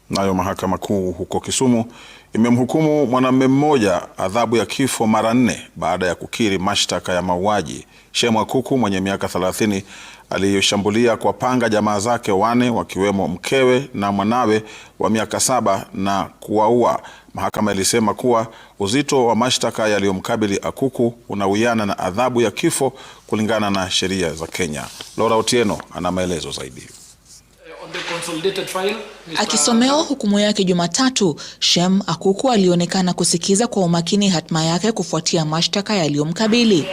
Nayo mahakama kuu huko Kisumu imemhukumu mwanamume mmoja adhabu ya kifo mara 4 baada ya kukiri mashtaka ya mauaji. Shem Akuku mwenye miaka 30 aliyoshambulia kwa panga jamaa zake 4 wakiwemo mkewe na mwanawe wa miaka 7 na kuwaua. Mahakama ilisema kuwa uzito wa mashtaka yaliyomkabili Akuku unawiana na adhabu ya kifo kulingana na sheria za Kenya. Laura Otieno ana maelezo zaidi. Akisomewa hukumu yake Jumatatu, Shem Akuku alionekana kusikiza kwa umakini hatma yake kufuatia mashtaka yaliyomkabili.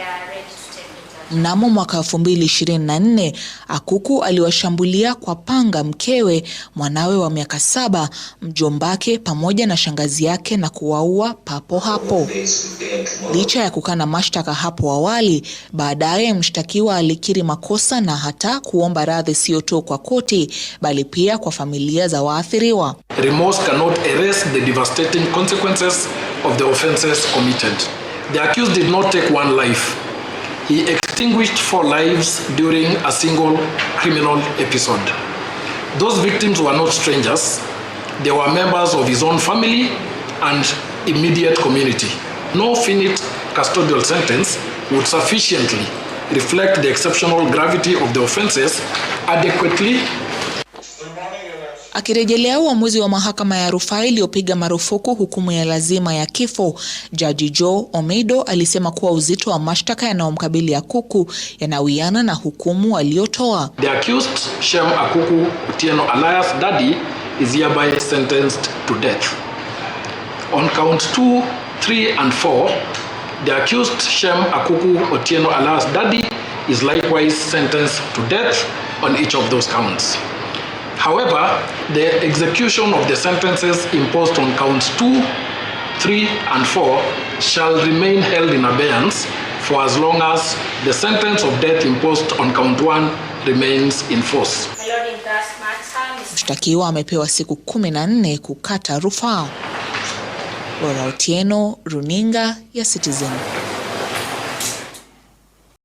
Mnamo mwaka 2024, Akuku aliwashambulia kwa panga mkewe, mwanawe wa miaka 7, mjombake pamoja na shangazi yake na kuwaua papo hapo. Licha ya kukana mashtaka hapo awali, baadaye mshtakiwa alikiri makosa na hata kuomba radhi sio tu kwa koti bali pia kwa familia za waathiriwa. Remorse cannot erase the devastating consequences of the offenses committed. The accused did not take one life. He extinguished 4 lives during a single criminal episode. Those victims were not strangers. They were members of his own family and immediate community. No finite custodial sentence would sufficiently reflect the exceptional gravity of the offenses adequately. Akirejelea uamuzi wa mahakama ya rufaa iliyopiga marufuku hukumu ya lazima ya kifo, Jaji Joe Omeido alisema kuwa uzito wa mashtaka yanayomkabili Akuku yanawiana na hukumu aliyotoa. The accused Shem Akuku Otieno alias Daddy is hereby sentenced to death. On count 2, 3 and 4, the accused Shem Akuku Otieno alias Daddy is likewise sentenced to death on each of those counts. However, the execution of the sentences imposed on counts 2, 3 and 4 shall remain held in abeyance for as long as the sentence of death imposed on count 1 remains in force. Mshtakiwa amepewa siku 14 kukata rufaa. Laura Otieno, Runinga ya Citizen.